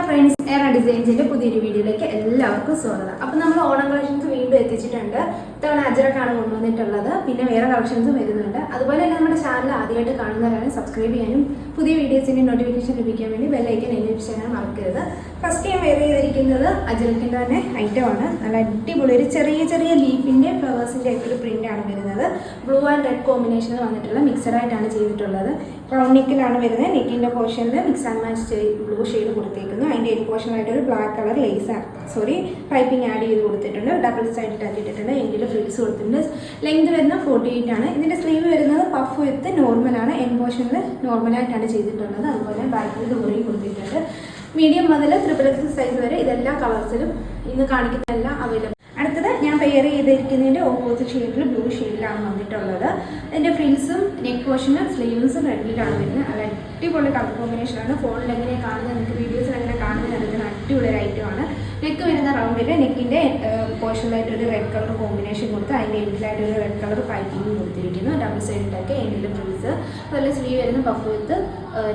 Friends, air ഡിസൈൻസിന്റെ പുതിയൊരു വീഡിയോയിലേക്ക് എല്ലാവർക്കും സ്വാഗതം. അപ്പോൾ നമ്മൾ ഓണം കളക്ഷൻസ് വീണ്ടും എത്തിച്ചിട്ടുണ്ട്. ഇത്തവണ അജറക്കാണ് കൊണ്ടുവന്നിട്ടുള്ളത്. പിന്നെ വേറെ കളക്ഷൻസും വരുന്നുണ്ട്. അതുപോലെ തന്നെ നമ്മുടെ ചാനൽ ആദ്യമായിട്ട് കാണുന്നവരാണ് സബ്സ്ക്രൈബ് ചെയ്യാനും പുതിയ വീഡിയോസിന്റെ നോട്ടിഫിക്കേഷൻ ലഭിക്കാൻ വേണ്ടി ബെല്ലൈക്കൻ എനേബിൾ ചെയ്യാൻ മറക്കരുത്. ഫസ്റ്റ് ഞാൻ വെയർ ചെയ്തിരിക്കുന്നത് അജറക്കിൻ്റെ തന്നെ ഐറ്റമാണ്. നല്ല അടിപൊളി ഒരു ചെറിയ ചെറിയ ലീഫിന്റെ ഫ്ലവേഴ്സിന്റെ ഒക്കെ ഒരു പ്രിന്റ് ആണ് വരുന്നത്. ബ്ലൂ ആൻഡ് റെഡ് കോമ്പിനേഷനിൽ വന്നിട്ടുള്ള മിക്സഡ് ആയിട്ടാണ് ചെയ്തിട്ടുള്ളത്. റൗണ്ട് നെക്കിലാണ് വരുന്നത്. നെക്കിന്റെ പോർഷനിൽ mix and match blue shade കൊടുത്തേക്കുന്നു. അതിൻ്റെ എൻ പോർഷനായിട്ട് ഒരു ബ്ലാക്ക് കളർ പൈപ്പിംഗ് ആഡ് ചെയ്ത് കൊടുത്തിട്ടുണ്ട്. ഡബിൾ സൈഡ് ഇട്ടിട്ടുണ്ട്. എൻഡിൽ ഫ്രിൽസ് കൊടുത്തിട്ടുണ്ട്. ലെങ്ത് വരുന്നത് 48 ആണ്. ഇതിൻ്റെ സ്ലീവ് വരുന്നത് പഫ് വിത്ത് നോർമലാണ്. എൻ പോർഷനിൽ നോർമലായിട്ടാണ് ചെയ്തിട്ടുള്ളത്. അതുപോലെ ബാക്കിൽ ഡോറിയും കൊടുത്തിട്ടുണ്ട്. മീഡിയം മുതൽ XXL സൈസ് വരെ ഇതെല്ലാ കളേഴ്സിലും ഇന്ന് കാണിക്കുന്നതെല്ലാം അവൈലബിൾ. അടുത്തത് ഞാൻ പെയർ ചെയ്തിരിക്കുന്നതിൻ്റെ ഓപ്പോസിറ്റ് ഷെയ്ഡിൽ ബ്ലൂ ഷെയ്ഡിലാണ് വന്നിട്ടുള്ളത്. അതിൻ്റെ ഫ്രിൽസും നെക്ക് പോർഷനും സ്ലീവ്സും റെഡിലാണ് വരുന്നത്. നല്ല അടിപൊളി കളർ കോമ്പിനേഷനാണ്. ഫോണിൽ എങ്ങനെ കാണുന്നത്, നിങ്ങൾക്ക് വീഡിയോസിൽ എങ്ങനെ കാണുന്നത് എടുക്കുന്ന അടിപൊളി ഒരു ഐറ്റമാണ്. നെക്ക് വരുന്ന റൗണ്ടിൽ നെക്കിൻ്റെ പോർഷനിലായിട്ട് ഒരു റെഡ് കളർ കോമ്പിനേഷൻ കൊടുത്ത് അതിൻ്റെ എൻഡിലായിട്ട് ഒരു റെഡ് കളർ പൈപ്പിംഗ് കൊടുത്തിരിക്കുന്നു. ഡബിൾ സൈഡിലൊക്കെ എൻഡിൽ ഫ്രിൽസ്. അതുപോലെ സ്ലീവ് വരുന്ന പഫ് വിത്ത്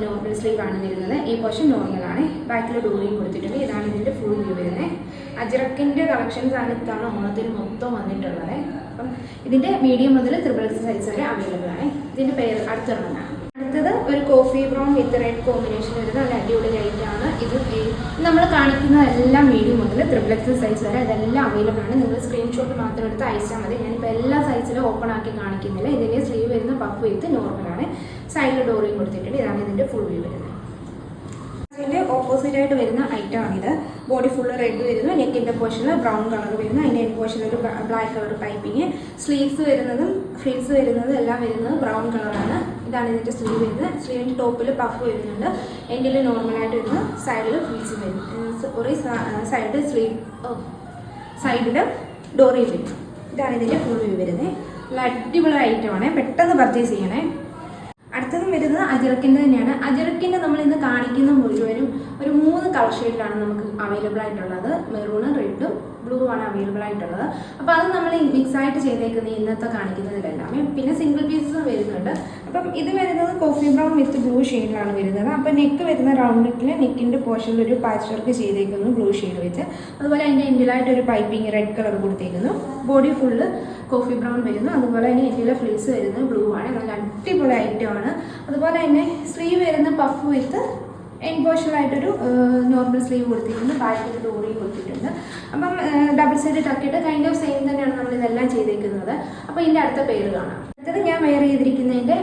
നോർമൽ സ്ലീവ് ആണ് വരുന്നത്. ഈ പോർഷൻ നോർമലാണ്. ബാക്കിൽ ഡോറിയും കൊടുത്തിട്ടുണ്ട്. ഇതാണ് ഇതിൻ്റെ ഫുൾ വ്യൂ വരുന്നത്. അജറക്കിൻ്റെ കളക്ഷൻസ് ആണ് ഇത്തവണ ഓണത്തിന് മൊത്തം വന്നിട്ടുള്ളത്. അപ്പം ഇതിൻ്റെ മീഡിയം മുതൽ XXL സൈസ് വരെ അവൈലബിൾ ആണ്. ഇതിൻ്റെ പേര് അടുത്തൊരെണ്ണമാണ്. അടുത്തത് ഒരു coffee brown with red combination വരുന്ന നല്ല അടിപൊളി ലൈറ്റാണ്. ഇത് നമ്മൾ കാണിക്കുന്നതെല്ലാം മീഡിയം മുതൽ XXL സൈസ് വരെ ഇതെല്ലാം അവൈലബിൾ ആണ്. നിങ്ങൾ സ്ക്രീൻഷോട്ട് മാത്രം എടുത്ത് അയച്ചാൽ മതി. ഞാനിപ്പോൾ എല്ലാ സൈസിലും ഓപ്പൺ ആക്കി കാണിക്കുന്നില്ല. ഇതിൻ്റെ സ്ലീവ് വരുന്ന പഫ് വിത്ത് നോർമലാണ്. സൈഡിൽ ഡോറിയും കൊടുത്തിട്ടുണ്ട്. ഇതാണ് ഇതിൻ്റെ ഫുൾ വ്യൂ വരുന്നത്. ഇതിൻ്റെ ഓപ്പോസിറ്റ് ആയിട്ട് വരുന്ന ഐറ്റമാണിത്. ബോഡി ഫുള്ള് റെഡ് വരുന്നു. നെക്കിൻ്റെ പോർഷനിൽ ബ്രൗൺ കളർ വരുന്നു. അതിൻ്റെ എൻ പോർഷനിൽ ഒരു ബ്ലാക്ക് കളർ പൈപ്പിങ്. സ്ലീവ്സ് വരുന്നതും ഫ്രിൽസ് വരുന്നതും എല്ലാം വരുന്നത് ബ്രൗൺ കളറാണ്. ഇതാണ് ഇതിൻ്റെ സ്ലീവ് വരുന്നത്. സ്ലീവിൻ്റെ ടോപ്പിൽ പഫ് വരുന്നുണ്ട്. എൻഡിൽ നോർമലായിട്ട് വരുന്നു. സൈഡിൽ ഫ്രിൽസ് വരുന്നു. സൈഡിൽ ഡോറി വരുന്നു. ഇതാണ് ഇതിൻ്റെ ഫുൾ വ്യൂ വരുന്നത്. നല്ല അടിപൊളി ഐറ്റമാണ്. പെട്ടെന്ന് പർച്ചേസ് ചെയ്യണേ. അടുത്തതും വരുന്നത് അജറക്കിൻ്റെ തന്നെയാണ്. അജറക്കിൻ്റെ നമ്മൾ ഇന്ന് കാണിക്കുന്ന മുഴുവനും ഒരു 3 കളർ ഷെയ്ഡിലാണ് നമുക്ക് അവൈലബിൾ ആയിട്ടുള്ളത്. മെറൂണും റെഡും ബ്ലൂ ആണ് അവൈലബിൾ ആയിട്ടുള്ളത്. അപ്പോൾ അത് നമ്മൾ മിക്സ് ആയിട്ട് ചെയ്തേക്കുന്നത് ഇന്നത്തെ കാണിക്കുന്നതിലെല്ലാം. പിന്നെ സിംഗിൾ പീസസും വരുന്നുണ്ട്. അപ്പം ഇത് വരുന്നത് കോഫി ബ്രൗൺ വിത്ത് ബ്ലൂ ഷെയ്ഡിലാണ് വരുന്നത്. അപ്പോൾ നെക്ക് വരുന്ന റൗണ്ട് നെക്കിൽ നെക്കിൻ്റെ പോർഷനിൽ ഒരു പാച്ച് വർക്ക് ചെയ്തേക്കുന്നു ബ്ലൂ ഷെയ്ഡ് വെച്ച്. അതുപോലെ അതിൻ്റെ എൻഡിലായിട്ട് ഒരു പൈപ്പിംഗ് റെഡ് കളർ കൊടുത്തേക്കുന്നു. ബോഡി ഫുള്ള് കോഫി ബ്രൗൺ വരുന്നു. അതുപോലെ തന്നെ എൻഡിലെ ഫ്രിൽസ് വരുന്നത് ബ്ലൂ ആണ്. നല്ല അടിപൊളി ഐറ്റമാണ്. അതുപോലെ തന്നെ സ്ലീവ് വരുന്ന പഫ് വിത്ത് എൻ പോർഷനായിട്ടൊരു നോർമൽ സ്ലീവ് കൊടുത്തിട്ടുണ്ട്. ബാക്കിൽ ഡോറി കൊടുത്തിട്ടുണ്ട്. അപ്പം ഡബിൾ സൈഡ് ടക്കിയിട്ട് കൈൻഡ് ഓഫ് സെയിം തന്നെയാണ് നമ്മളിതെല്ലാം ചെയ്തേക്കുന്നത്. അപ്പോൾ ഇതിൻ്റെ അടുത്ത പേര് കാണാം. അടുത്തത് ഞാൻ വെയർ ചെയ്തിരിക്കുന്നതിൻ്റെ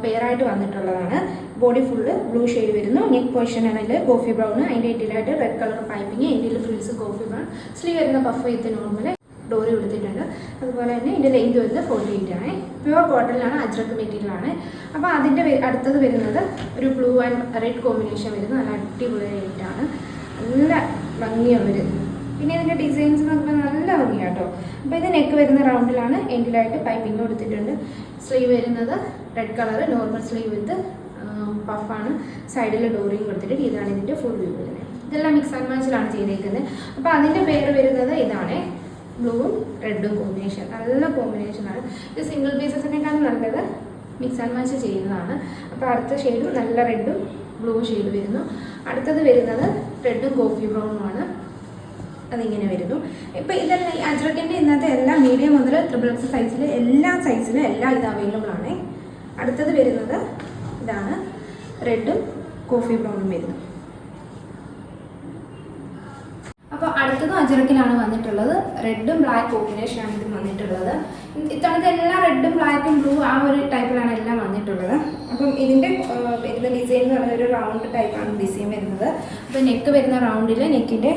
പെയറായിട്ട് വന്നിട്ടുള്ളതാണ്. ബോഡി ഫുള്ള് ബ്ലൂ ഷെയ്ഡ് വരുന്നു. നെക്ക് പോർഷൻ ആണെങ്കിൽ കോഫി ബ്രൗൺ. അതിൻ്റെ എൻഡിലായിട്ട് റെഡ് കളർ പൈപ്പിങ്. എൻഡിൽ ഫ്രിൽസ് കോഫി ബ്രൗൺ. സ്ലീവ് വരുന്ന പഫ് വിത്ത് നോർമൽ ഡോറി കൊടുത്തിട്ടുണ്ട്. അതുപോലെ തന്നെ ഇതിൻ്റെ ലെങ്ത് വരുന്നത് 48 ആണ്. പ്യുവർ കോട്ടണിലാണ്. അജ്രക്ക് മെറ്റീരിയലാണ്. അപ്പോൾ അതിൻ്റെ അടുത്തത് വരുന്നത് ഒരു ബ്ലൂ ആൻഡ് റെഡ് കോമ്പിനേഷൻ വരുന്നത്. നല്ല അടിപൊളി റേറ്റാണ്. നല്ല ഭംഗിയുള്ളൊരു. പിന്നെ ഇതിൻ്റെ ഡിസൈൻസ് നോക്കുമ്പോൾ നല്ല ഭംഗിയാണ് കേട്ടോ. അപ്പോൾ ഇത് നെക്ക് വരുന്ന റൗണ്ടിലാണ്. എൻഡിലായിട്ട് പൈപ്പിംഗ് കൊടുത്തിട്ടുണ്ട്. സ്ലീവ് വരുന്നത് red colour normal sleeve with പഫാണ്. സൈഡിൽ ഡോറിയും കൊടുത്തിട്ടുണ്ട്. ഇതാണ് ഇതിൻ്റെ ഫുൾ വ്യൂ വരുന്നത്. ഇതെല്ലാം മിക്സ് ആൻഡ് മാച്ചിലാണ് ചെയ്തേക്കുന്നത്. അപ്പോൾ അതിൻ്റെ പേര് വരുന്നത് ഇതാണ്. ബ്ലൂവും റെഡും കോമ്പിനേഷൻ. നല്ല കോമ്പിനേഷനാണ്. ഇത് സിംഗിൾ പീസസിനേക്കാളും നല്ലത് മിക്സ് ആൻഡ് മാച്ച് ചെയ്യുന്നതാണ്. അപ്പോൾ അടുത്ത ഷെയ്ഡും നല്ല റെഡും ബ്ലൂ ഷെയ്ഡ് വരുന്നു. അടുത്തത് വരുന്നത് റെഡും കോഫി ബ്രൗണുമാണ്. അതിങ്ങനെ വരുന്നു. ഇപ്പോൾ ഇതെല്ലാം ഈ അജ്രക്കിൻ്റെ ഇന്നത്തെ എല്ലാ മീഡിയം മുതൽ XXL സൈസിൽ എല്ലാ സൈസിലും എല്ലാം ഇത് അവൈലബിൾ ആണ്. അടുത്തത് വരുന്നത് ഇതാണ്. റെഡും കോഫി ബ്രൗണും വരുന്നു. അപ്പോൾ അടുത്തതും അജറക്കിലാണ് വന്നിട്ടുള്ളത്. റെഡും ബ്ലാക്ക് കോമ്പിനേഷനാണ് ഇത് വന്നിട്ടുള്ളത്. ഇത്തവണത്തെ എല്ലാ റെഡും ബ്ലാക്കും ബ്ലൂ ആ ഒരു ടൈപ്പിലാണ് എല്ലാം വന്നിട്ടുള്ളത്. അപ്പം ഇതിൻ്റെ ഡിസൈൻ എന്ന് പറയുന്നത് ഒരു റൗണ്ട് ടൈപ്പാണ് ഡിസൈൻ വരുന്നത്. അപ്പോൾ നെക്ക് വരുന്ന റൗണ്ടിൽ നെക്കിൻ്റെ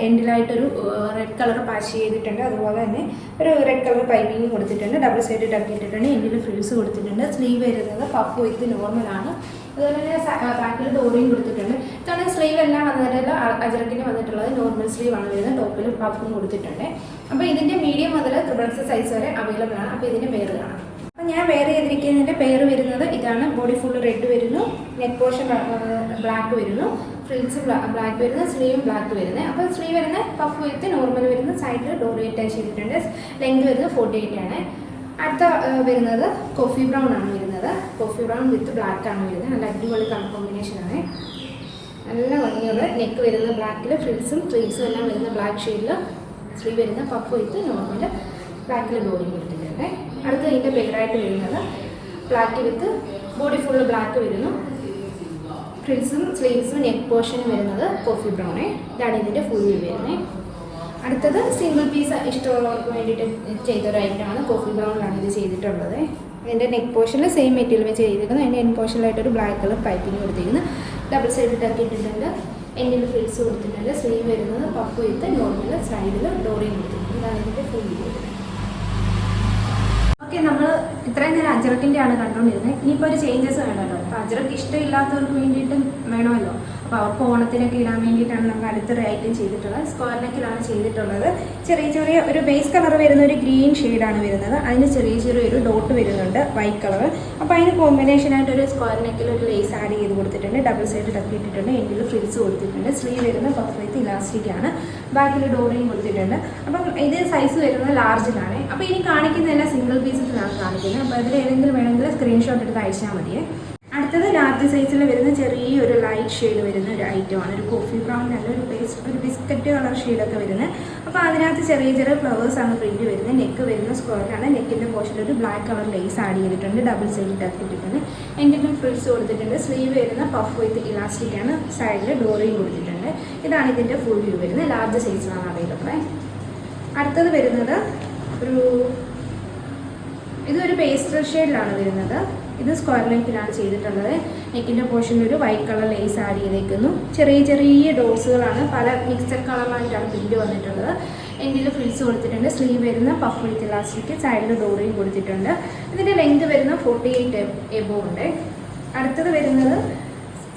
എൻഡിലായിട്ടൊരു റെഡ് കളർ പാച്ച് ചെയ്തിട്ടുണ്ട്. അതുപോലെ തന്നെ ഒരു റെഡ് കളർ പൈപ്പിംഗ് കൊടുത്തിട്ടുണ്ട്. ഡബിൾ സൈഡ് ടക്കിയിട്ടിട്ടുണ്ട്. എൻഡിൽ ഫ്രിൽസ് കൊടുത്തിട്ടുണ്ട്. സ്ലീവ് വരുന്നത് പഫ് വിത്ത് നോർമലാണ്. അതുപോലെ തന്നെ ബാക്കിൽ ഡോറിയും കൊടുത്തിട്ടുണ്ട്. ഇതാണ് സ്ലീവ് എല്ലാം വന്നിട്ടുള്ള അജറക്കിന് വന്നിട്ടുള്ളത് നോർമൽ സ്ലീവ് ആണ് വരുന്നത്. ടോപ്പിൽ പഫും കൊടുത്തിട്ടുണ്ട്. അപ്പോൾ ഇതിൻ്റെ മീഡിയം മുതൽ XXL സൈസ് വരെ അവൈലബിൾ ആണ്. അപ്പോൾ ഇതിൻ്റെ പേര് കാണാം. അപ്പോൾ ഞാൻ വെയർ ചെയ്തിരിക്കുന്നതിൻ്റെ പേര് വരുന്നത് ഇതാണ്. ബോഡി ഫുള്ള് റെഡ് വരുന്നു. നെക്ക് പോർഷൻ ബ്ലാക്ക് വരുന്നു. ഫ്രിൽസ് ബ്ലാക്ക് വരുന്നു. സ്ലീവ് ബ്ലാക്ക് വരുന്നത്. അപ്പോൾ സ്ലീവ് വരുന്ന പഫ് വിത്ത് നോർമൽ വരുന്ന. സൈഡിൽ ഡോറി അറ്റാച്ച് ചെയ്തിട്ടുണ്ട്. ലെങ്ത് വരുന്നത് 48 ആണ്. അടുത്ത വരുന്നത് കോഫി ബ്രൗൺ ആണ് വരുന്നത്. കോഫി ബ്രൗൺ വിത്ത് ബ്ലാക്ക് ആണ് വരുന്നത്. നല്ല അടിപൊളി കളർ കോമ്പിനേഷൻ ആണ്. നല്ല ഭംഗിയുള്ള നെക്ക് വരുന്ന ബ്ലാക്കിൽ ഫ്രിൽസും സ്ലീവ്സും എല്ലാം വരുന്ന ബ്ലാക്ക് ഷെയ്ഡിൽ സ്ലീവ് വരുന്ന പഫ് വിത്ത് നോർമൽ ബ്ലാക്കിൽ ബോഡി കൊടുത്തിട്ടുണ്ട്. അടുത്ത ഇതിൻ്റെ പേരായിട്ട് വരുന്നത് black with body full black വരുന്നു. ഫ്രിൽസും സ്ലീവ്സും നെക്ക് പോർഷനും വരുന്നത് കോഫി ബ്രൗണ്. ഇതാണ് ഇതിൻ്റെ ഫുൾ വ്യൂ വരുന്നത്. അടുത്തത് സിംഗിൾ പീസ് ഇഷ്ടമുള്ളവർക്ക് വേണ്ടിയിട്ട് ചെയ്തൊരു ഐറ്റമാണ്. കോഫി ബ്രൗണിലാണ് ഇത് ചെയ്തിട്ടുള്ളത്. ഇതിൻ്റെ നെക്ക് പോർഷനിൽ സെയിം മെറ്റീരിയൽ വെച്ച് ചെയ്തിരിക്കുന്നത്. അതിൻ്റെ എൻ പോർഷനിലായിട്ടൊരു ബ്ലാക്ക് കളർ പൈപ്പിംഗ് കൊടുത്തിരിക്കുന്നത്. ഡബിൾ സൈഡ് ഇട്ടിട്ടുണ്ട്. എൻഡിൽ ഫ്രിൽസ് കൊടുത്തിട്ടുണ്ട്. സ്ലീവ് വരുന്നത് പഫ് വിത്ത് നോർമൽ സൈഡിൽ ഡോറിയും കൊടുത്തിട്ടുണ്ട്. ഇതാണ് ഇതിൻ്റെ ഫുൾ വ്യൂ വരുന്നത്. ഓക്കെ, നമ്മൾ ഇത്രയും നേരം അജ്രക്കിൻ്റെ ആണ് കണ്ടുകൊണ്ടിരുന്നത്. ഇനിയിപ്പോൾ ഒരു ചേഞ്ചസ് വേണമല്ലോ. അപ്പോൾ അജ്രക്ക് ഇഷ്ടമില്ലാത്തവർക്ക് വേണ്ടിയിട്ടും വേണമല്ലോ. അപ്പോൾ അവർക്ക് ഓണത്തിനൊക്കെ ഇടാൻ വേണ്ടിയിട്ടാണ് നമ്മൾ അടുത്തൊരു ഐറ്റം ചെയ്തിട്ടുള്ളത്. സ്ക്വയർ നെക്കിലാണ് ചെയ്തിട്ടുള്ളത്. ചെറിയ ചെറിയ ഒരു ബേസ് കളർ വരുന്ന ഒരു ഗ്രീൻ ഷെയ്ഡാണ് വരുന്നത്. അതിന് ചെറിയ ചെറിയൊരു ഡോട്ട് വരുന്നുണ്ട് വൈറ്റ് കളർ. അപ്പോൾ അതിന് കോമ്പിനേഷനായിട്ട് ഒരു സ്ക്വയർ നെക്കിൽ ഒരു ലേസ് ആഡ് ചെയ്ത് കൊടുത്തിട്ടുണ്ട്. ഡബിൾ സൈഡ് ഇട്ടിട്ടുണ്ട്. എൻഡിൽ ഫ്രിൽസ് കൊടുത്തിട്ടുണ്ട്. സ്ലീവ് വരുന്ന പഫ് വിത്ത് ഇലാസ്റ്റിക്കാണ്. ബാക്കിൽ ഡോറിയും കൊടുത്തിട്ടുണ്ട്. അപ്പം ഇത് സൈസ് വരുന്നത് ലാർജിലാണ്. അപ്പോൾ ഇനി കാണിക്കുന്നതെല്ലാം സിംഗിൾ പീസസിലാണ് കാണിക്കുന്നത്. അപ്പോൾ അതിൽ ഏതെങ്കിലും വേണമെങ്കിൽ സ്ക്രീൻഷോട്ട് എടുത്ത് അയച്ചാൽ മതിയേ. അടുത്തത് ലാർജ് സൈസിൽ വരുന്ന ചെറിയൊരു ലൈറ്റ് ഷെയ്ഡ് വരുന്ന ഒരു ഐറ്റമാണ്. ഒരു കോഫി ബ്രൗൺ നല്ല ഒരു ബിസ്ക്കറ്റ് കളർ ഷെയ്ഡൊക്കെ വരുന്നത്. അപ്പോൾ അതിനകത്ത് ചെറിയ ചെറിയ ഫ്ലവേഴ്സാണ് പ്രിൻറ്റ് വരുന്നത്. നെക്ക് വരുന്ന സ്ക്വയറാണ്. നെക്കിൻ്റെ പോർഷനിൽ ഒരു ബ്ലാക്ക് കളർ ലേസ് ആഡ് ചെയ്തിട്ടുണ്ട്. ഡബിൾ സൈഡ് ഇട്ടിട്ടുണ്ട്. എൻഡിലും ഫ്രിൽസ് കൊടുത്തിട്ടുണ്ട്. സ്ലീവ് വരുന്ന പഫ് വിത്ത് ഇലാസ്റ്റിക്കാണ്. സൈഡിൽ ഡോറിയും കൊടുത്തിട്ടുണ്ട്. ഇതാണ് ഇതിൻ്റെ ഫുൾ വ്യൂ വരുന്നത്. ലാർജ് സൈസിലാണ് അവൈലബിൾ. അടുത്തത് വരുന്നത് ഇതൊരു പേസ്റ്റൽ ഷെയ്ഡിലാണ് വരുന്നത്. ഇത് സ്ക്വയർ നെക്കിലാണ് ചെയ്തിട്ടുള്ളത്. നെക്കിൻ്റെ പോർഷനിൽ ഒരു വൈറ്റ് കളർ ലേസ് ആഡ് ചെയ്തേക്കുന്നു. ചെറിയ ചെറിയ ഡോട്ട്സുകളാണ്. പല മിക്സഡ് കളറിലായിട്ടാണ് പ്രിൻറ്റ് വന്നിട്ടുള്ളത്. എൻഡിൽ ഫ്രിൽസ് കൊടുത്തിട്ടുണ്ട്. സ്ലീവ് വരുന്ന പഫ് വിത്ത് ഇലാസ്റ്റിക്. സൈഡിൽ ഡോറിയും കൊടുത്തിട്ടുണ്ട്. ഇതിൻ്റെ ലെങ്ത് വരുന്ന 48 എബോ ഉണ്ട്. അടുത്തത് വരുന്നത്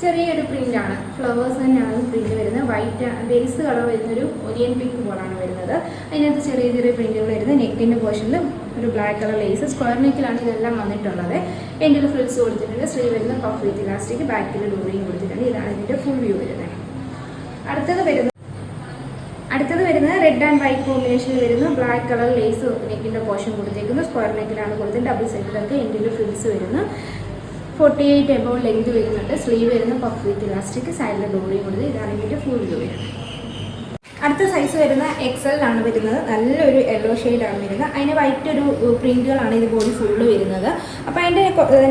ചെറിയൊരു പ്രിൻ്റാണ്. ഫ്ലവേഴ്സ് തന്നെയാണ് പ്രിൻറ്റ് വരുന്നത്. വൈറ്റ് ബേസ് കളർ വരുന്നൊരു ഒനിയൻ പിങ്ക് പോലാണ് വരുന്നത്. അതിനകത്ത് ചെറിയ ചെറിയ പ്രിൻറ്റുകൾ വരുന്നത്. നെക്കിൻ്റെ പോർഷനിൽ ഒരു ബ്ലാക്ക് കളർ ലേസ്. സ്ക്വയർ നെക്കിലാണ് ഇതെല്ലാം വന്നിട്ടുള്ളത്. എൻഡിൽ ഫ്രിൽസ് കൊടുത്തിട്ടുണ്ട്. സ്ലീവ് വരുന്ന പഫ് വിത്ത് ഇലാസ്റ്റിക്. ബാക്കിൽ ഡോറിയും കൊടുത്തിട്ടുണ്ട്. ഇതാണ് ഇതിൻ്റെ ഫുൾ വ്യൂ വരുന്നത്. അടുത്തത് വരുന്നത് റെഡ് ആൻഡ് വൈറ്റ് കോമ്പിനേഷനിൽ വരുന്ന ബ്ലാക്ക് കളർ ലേസ് നെക്കിൻ്റെ പോർഷൻ കൊടുത്തേക്കുന്നത്. സ്ക്വയർ നെക്കിലാണ് കൊടുത്തത്. ഡബിൾ സൈഡിലൊക്കെ എൻഡിൽ ഫ്രിൽസ് വരുന്നു. 48 എബോ ലെങ്ത് വരുന്നുണ്ട്. സ്ലീവ് വരുന്ന പഫ് വിത്ത് ഇലാസ്റ്റിക്. സൈഡിൽ ഡോറിയും കൊടുത്ത്. ഇതാണ് ഇതിൻ്റെ ഫുൾ വ്യൂ വരുന്നത്. അടുത്ത സൈസ് വരുന്ന എക്സലിലാണ് വരുന്നത്. നല്ലൊരു യെല്ലോ ഷെയ്ഡാണ് വരുന്നത്. അതിന് വൈറ്റ് ഒരു പ്രിൻറ്റുകളാണ് ഇത് ബോഡി ഫുള്ള് വരുന്നത്. അപ്പോൾ അതിൻ്റെ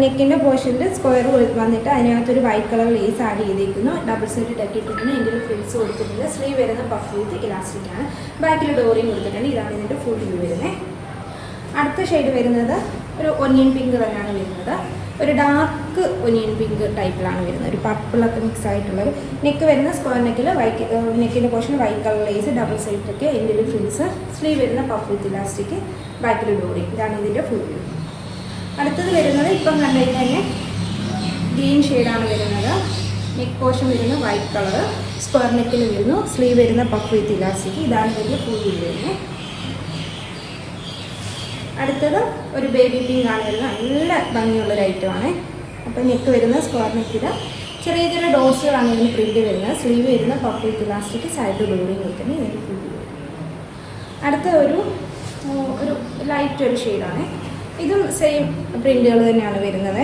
നെക്കിൻ്റെ പോർഷനിൽ സ്ക്വയർ വന്നിട്ട് അതിനകത്തൊരു വൈറ്റ് കളർ ലേസ് ആഡ് ചെയ്തിരിക്കുന്നു. ഡബിൾ സൈഡ് ഇട്ടിട്ടുണ്ട്. എൻ്റെ ഫ്രിൽസ് കൊടുത്തിട്ടുണ്ട്. സ്ലീവ് വരുന്ന പഫ് വിത്ത് ഇലാസ്റ്റിക്കാണ്. ബാക്കിൽ ഡോറിയും കൊടുത്തിട്ടുണ്ട്. ഇതാണ് ഇതിൻ്റെ ഫുൾ വ്യൂ വരുന്നത്. അടുത്ത ഷെയ്ഡ് വരുന്നത് ഒരു ഒനിയൻ പിങ്ക് തന്നെയാണ് വരുന്നത്. ഒരു ഡാർക്ക് ഒനിയൻ പിങ്ക് ടൈപ്പിലാണ് വരുന്നത്. ഒരു പർപ്പിളൊക്കെ മിക്സ് ആയിട്ടുള്ളൊരു നെക്ക് വരുന്ന സ്ക്വയർ നെക്കിൽ നെക്കിൻ്റെ portion white colour lace. Double സൈഡൊക്കെ എൻഡിൽ ഫ്രിൽസ്. സ്ലീവ് വരുന്ന പഫ് വിത്ത് ഇലാസ്റ്റിക്. ബാക്കിൽ ഡോറി. ഇതാണ് ഇതിൻ്റെ ഫുൾ വ്യൂ. അടുത്തത് വരുന്നത് ഇപ്പം കണ്ടതിന് തന്നെ ഗ്രീൻ ഷെയ്ഡാണ് വരുന്നത്. നെക്ക് പോർഷൻ വരുന്ന വൈറ്റ് കളർ. സ്ക്വയർ നെക്കിൽ വരുന്നു. സ്ലീവ് വരുന്ന പഫ് വിത്ത് ഇലാസ്റ്റിക്. ഇതാണ് ഇതിൻ്റെ ഫുൾ വ്യൂ വരുന്നത്. അടുത്തത് ഒരു ബേബി പിങ്ക് ആണ് വരുന്നത്. നല്ല ഭംഗിയുള്ളൊരു ഐറ്റമാണ്. അപ്പോൾ നെക്ക് വരുന്ന സ്ക്വയർ നെക്കിൽ ചെറിയ ചെറിയ ഡോട്ട്സുകളാണ് ഇതിന് പ്രിൻറ്റ് വരുന്നത്. സ്ലീവ് വരുന്ന പഫ് വിത്ത് ഇലാസ്റ്റിക്. സൈഡ് ഡോറിയും കൊടുത്തിട്ട് ഇതിൻ്റെ ഫുൾ വ്യൂ. അടുത്ത ഒരു ലൈറ്റ് ഒരു ഷെയ്ഡാണ്. ഇതും സെയിം പ്രിൻറ്റുകൾ തന്നെയാണ് വരുന്നത്.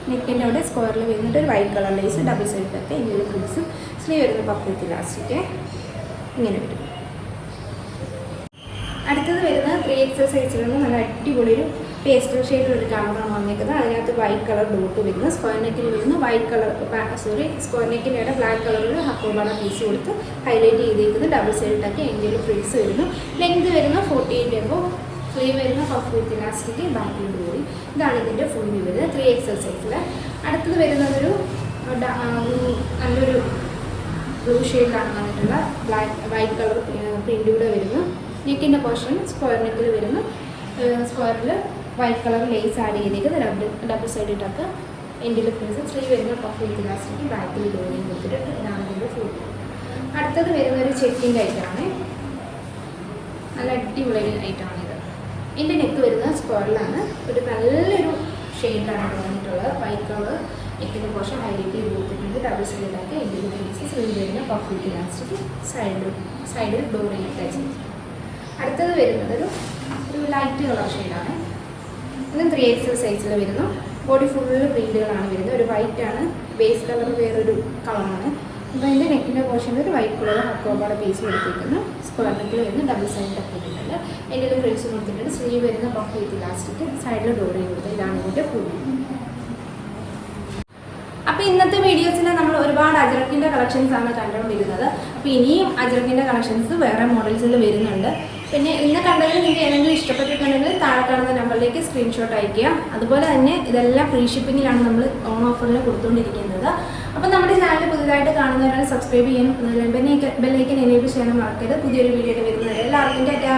നെക്കിൻ്റെ അവിടെ സ്ക്വയറിൽ വരുന്നിട്ട് ഒരു വൈറ്റ് കളർ ലേസ്. ഡബിൾ സൈഡിലൊക്കെ ഇതിൻ്റെ ഫ്രിൽസും. സ്ലീവ് വരുന്ന പഫ് വിത്ത് ഇലാസ്റ്റിക്. ഇങ്ങനെ വരും. അടുത്തത് വരുന്നത് 3XL സൈസിൽ നിന്ന് നല്ല അടിപൊളി ഒരു പേസ്റ്റൽ ഷെയ്ഡിലൊരു കളറാണ് വന്നിരിക്കുന്നത്. അതിനകത്ത് വൈറ്റ് കളർ ഡോട്ട് വരുന്നു. സ്ക്വയർ നെക്കിൽ വരുന്നു. സ്ക്വയർ നെക്കിൻ്റെ ഇവിടെ ബ്ലാക്ക് കളറിൽ ഹക്കോബാണ പീസ് കൊടുത്ത് ഹൈലൈറ്റ് ചെയ്തിരിക്കുന്നത്. ഡബിൾ സൈഡിലൊക്കെ എൻ്റെ ഫ്രിൽസ് വരുന്നു. ലെങ്ത് വരുന്ന 48 എബോ. സ്ലീവ് വരുന്ന പഫ് വിത്ത് ഇലാസ്റ്റിക്. ബാക്കിൽ ഡോറി. ഇതാണ് ഇതിൻ്റെ ഫുൾ വ്യൂ വരുന്നത് 3XL സൈസിൽ. അടുത്തത് വരുന്നതൊരു നല്ലൊരു ബ്ലൂ ഷെയ്ഡിലാണ് വന്നിട്ടുള്ള വൈറ്റ് കളർ പ്രിൻ്റ് കൂടെ വരുന്നു. നെക്കിൻ്റെ പോർഷൻ സ്ക്വയർ നെക്കിൽ വരുന്നു. സ്ക്വയറിൽ വൈറ്റ് കളർ ലേസ് ആഡ് ചെയ്തിരിക്കുന്നത്. ഡബിൾ സൈഡ് ഇട്ടൊക്കെ എൻഡിൽ ഫ്രിൽസ്. സ്ലീവ് വരുന്ന പഫ് വിത്ത് ഇലാസ്റ്റിക്. ബാക്കിൽ ഡോറിയും കൊടുത്തിട്ട് ഇതാണ് ഇതിൻ്റെ ഫുൾ. അടുത്തത് വരുന്നൊരു ചെക്കിൻ്റെ ഐറ്റമാണ്. നല്ല അടിപൊളി ഐറ്റമാണിത്. എൻ്റെ നെക്ക് വരുന്നത് സ്ക്വയറിലാണ്. ഒരു നല്ലൊരു ഷെയ്ഡിലാണ് വന്നിട്ടുള്ളത്. വൈറ്റ് കളർ നെക്കിൻ്റെ പോർഷൻ ഹൈലൈറ്റ് ചെയ്ത് കൊടുത്തിട്ടുണ്ട്. ഡബിൾ സൈഡിലൊക്കെ എൻഡിൽ ഫ്രിൽസ്. സ്ലീവ് വരുന്ന പഫ് വിത്ത് ഇലാസ്റ്റിക്. സൈഡിൽ ഡോറിയും അറ്റാച്ച്. അടുത്തത് വരുന്നത് ഒരു ലൈറ്റ് കളർ ഷെയ്ഡാണ്. ഇതും 3XL സൈസിൽ വരുന്നു. ബോഡി ഫുള്ള് പ്രിൻറ്റുകളാണ് വരുന്നത്. ഒരു വൈറ്റ് ആണ്. ബേസ് കളർ വേറൊരു കളറാണ്. അപ്പോൾ അതിൻ്റെ നെക്കിൻ്റെ പോർഷനിൽ ഒരു വൈറ്റ് കളർ ഹക്കോബാടെ പീസ് കൊടുത്തിരിക്കുന്നു. സ്ക്വയർ നെക്കിൽ വരുന്ന ഡബിൾ സൈഡ് തട്ടിയിട്ടുണ്ട്. എൻ്റെ ഫ്രിൽസ് കൊടുത്തിട്ടുണ്ട്. സ്ലീവ് വരുന്ന പഫ് വിത്ത് ഇലാസ്റ്റിക്, സൈഡിൽ ഡോറി കൊടുത്ത്. ഇതാണ് ഇതിൻ്റെ ഫുൾ. അപ്പോൾ ഇന്നത്തെ വീഡിയോസിൽ നമ്മൾ ഒരുപാട് അജ്രക്കിൻ്റെ കളക്ഷൻസ് ആണ് കണ്ടുകൊണ്ടിരുന്നത്. അപ്പോൾ ഇനിയും അജ്രക്കിൻ്റെ കളക്ഷൻസ് വേറെ മോഡൽസിൽ വരുന്നുണ്ട്. പിന്നെ ഇന്ന് കണ്ടതിൽ നിങ്ങൾക്ക് ഏതെങ്കിലും ഇഷ്ടപ്പെട്ടിട്ടുണ്ടെങ്കിൽ താഴെ കാണുന്ന നമ്പറിലേക്ക് സ്ക്രീൻഷോട്ട് അയയ്ക്കുക. അതുപോലെ തന്നെ ഇതെല്ലാം ഫ്രീ ഷിപ്പിങ്ങിലാണ് നമ്മൾ ഓൺ ഓഫറിൽ കൊടുത്തുകൊണ്ടിരിക്കുന്നത്. അപ്പോൾ നമ്മുടെ ചാനൽ പുതിയതായിട്ട് കാണുന്നവരാണ് സബ്സ്ക്രൈബ് ചെയ്യാനും ബെല്ലൈക്കൻ എനേബിൾ ചെയ്യാനും മറക്കരുത്. പുതിയൊരു വീഡിയോ വരുന്നത് എല്ലാവർക്കും ടാറ്റാ.